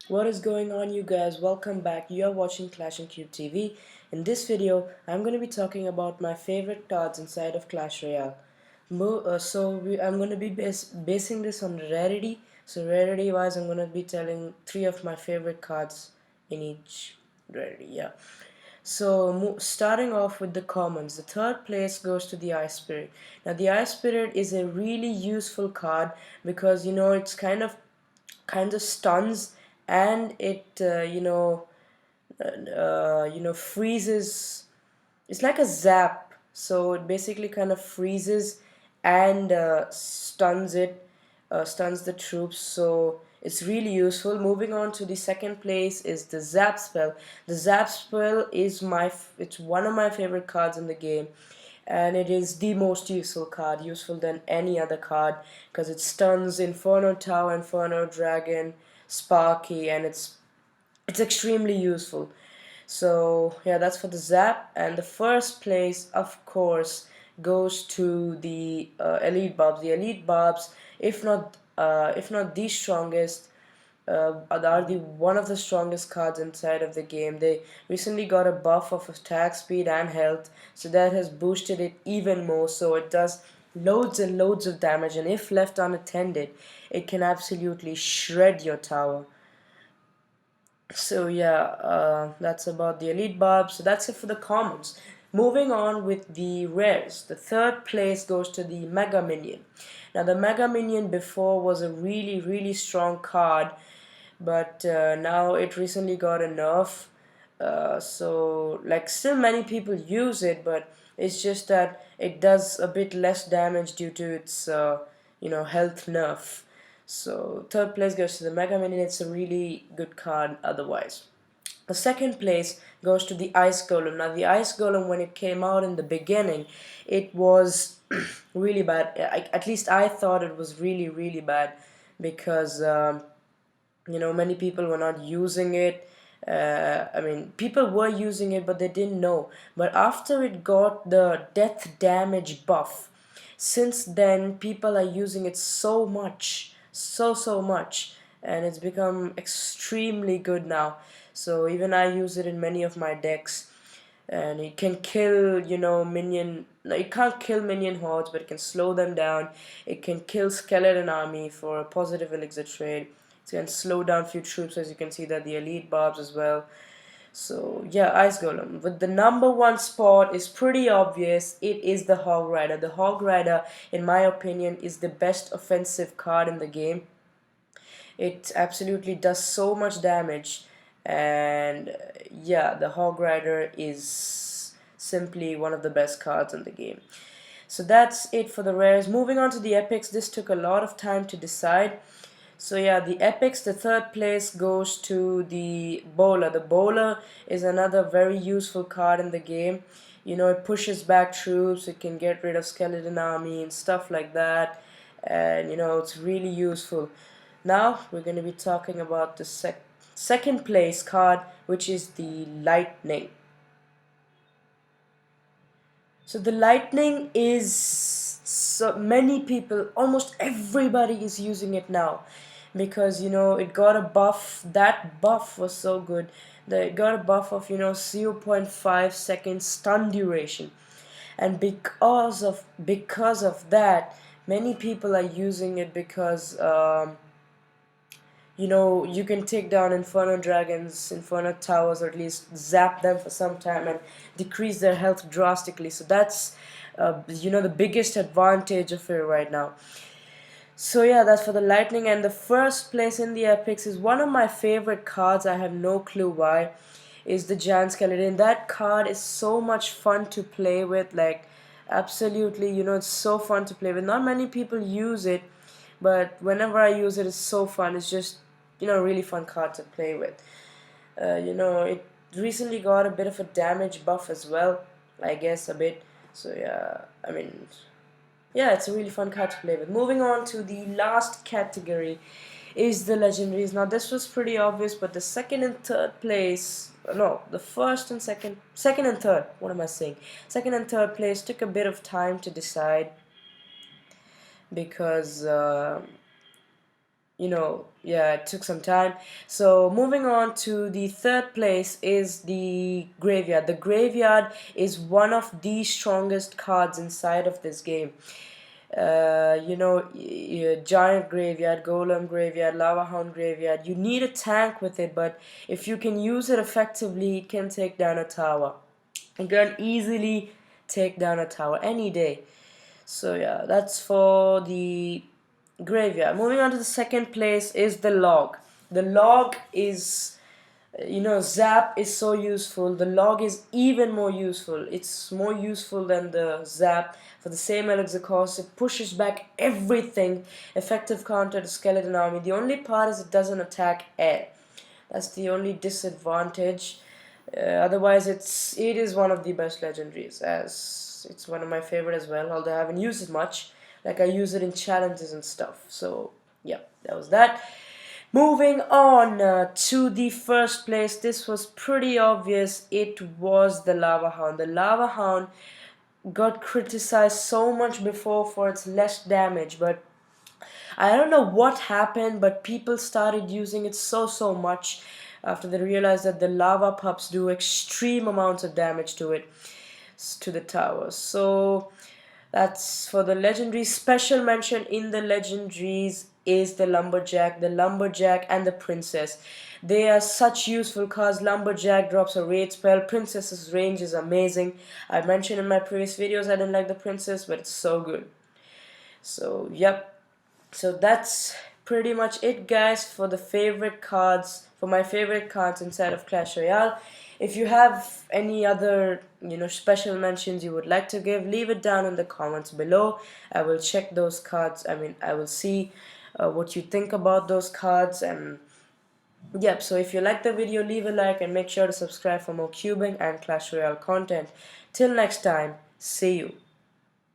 What is going on, you guys? Welcome back. You are watching Clash and Cube TV. In this video, I'm going to be talking about my favorite cards inside of Clash Royale. I'm going to be basing this on rarity. So rarity wise, I'm going to be telling three of my favorite cards in each rarity. Yeah. So starting off with the commons, the third place goes to the Ice Spirit. Now the Ice Spirit is a really useful card because it's kind of stuns, and it freezes. It's like a zap, so it basically kind of freezes and stuns the troops, so it's really useful. Moving on to the second place is the zap spell. The zap spell is it's one of my favorite cards in the game, and it is the most useful card, useful than any other card, because it stuns Inferno Tower, Inferno Dragon, Sparky, and it's extremely useful. So yeah, that's for the zap. And the first place, of course, goes to the elite barbs. The elite barbs, if not the strongest, are the one of the strongest cards inside of the game. They recently got a buff of attack speed and health, so that has boosted it even more. So it does loads and loads of damage, and if left unattended, it can absolutely shred your tower. So yeah, that's about the elite barb. So that's it for the commons. Moving on with the rares. The third place goes to the Mega Minion. Now the Mega Minion before was a really strong card, but now it recently got a nerf. So like still many people use it, but it's just that it does a bit less damage due to its health nerf. So third place goes to the Mega Minion. It's a really good card otherwise. The second place goes to the Ice Golem. Now the Ice Golem, when it came out in the beginning, it was really bad. At least I thought it was really bad because many people were not using it. I mean, people were using it, but they didn't know. But after it got the death damage buff, since then people are using it so much, so much, and it's become extremely good now. So even I use it in many of my decks, and it can kill, minion. No, it can't kill minion hordes, but it can slow them down. It can kill skeleton army for a positive elixir trade. It can slow down few troops, as you can see that the elite barbs as well. So yeah, Ice Golem. But the number one spot is pretty obvious. It is the Hog Rider. The Hog Rider, in my opinion, is the best offensive card in the game. It absolutely does so much damage, and yeah, the Hog Rider is simply one of the best cards in the game. So that's it for the rares. Moving on to the epics, this took a lot of time to decide. So yeah, the epics, the third place goes to the Bowler. The Bowler is another very useful card in the game. It pushes back troops, it can get rid of skeleton army and stuff like that. And it's really useful. Now we're going to be talking about the second place card, which is the Lightning. So the Lightning is, so many people, almost everybody is using it now, because it got a buff. That buff was so good. It got a buff of 0.5 seconds stun duration, and because of that, many people are using it because you can take down Inferno Dragons, Inferno Towers, or at least zap them for some time and decrease their health drastically. So that's, the biggest advantage of it right now. So yeah, that's for the Lightning. And the first place in the Epics is one of my favorite cards. I have no clue why. Is the Giant Skeleton. That card is so much fun to play with. Like, absolutely, it's so fun to play with. Not many people use it, but whenever I use it, it's so fun. It's just, really fun card to play with. It recently got a bit of a damage buff as well, I guess a bit. So yeah, I mean, yeah, it's a really fun card to play with. Moving on to the last category is the legendaries. Now this was pretty obvious, but the second and third place, no, the first and second and third, what am I saying? Second and third place took a bit of time to decide because, yeah, it took some time. So moving on to the third place is the graveyard. The graveyard is one of the strongest cards inside of this game. Giant graveyard, golem graveyard, lava hound graveyard. You need a tank with it, but if you can use it effectively, it can take down a tower. You can easily take down a tower any day. So yeah, that's for the graveyard. Moving on to the second place is the log. The log is, zap is so useful. The log is even more useful. It's more useful than the zap for the same elixir cost. It pushes back everything. Effective counter to skeleton army. The only part is it doesn't attack air. That's the only disadvantage. Otherwise, it is one of the best legendaries, as it's one of my favorite as well. Although I haven't used it much, like I use it in challenges and stuff. So yeah, that was that. Moving on to the first place, this was pretty obvious. It was the Lava Hound. The Lava Hound got criticized so much before for its less damage, but I don't know what happened, but people started using it so much after they realized that the lava pups do extreme amounts of damage to the towers. So that's for the legendary. Special mention in the legendaries is the lumberjack and the princess. They are such useful cards. Lumberjack drops a raid spell. Princess's range is amazing. I mentioned in my previous videos I didn't like the princess, but it's so good. So yep, so that's pretty much it, guys, for the favorite cards, for my favorite cards inside of Clash Royale. If you have any other, special mentions you would like to give, leave it down in the comments below. I will check those cards. I will see what you think about those cards. And yep, so if you like the video, leave a like and make sure to subscribe for more cubing and Clash Royale content. Till next time, see you.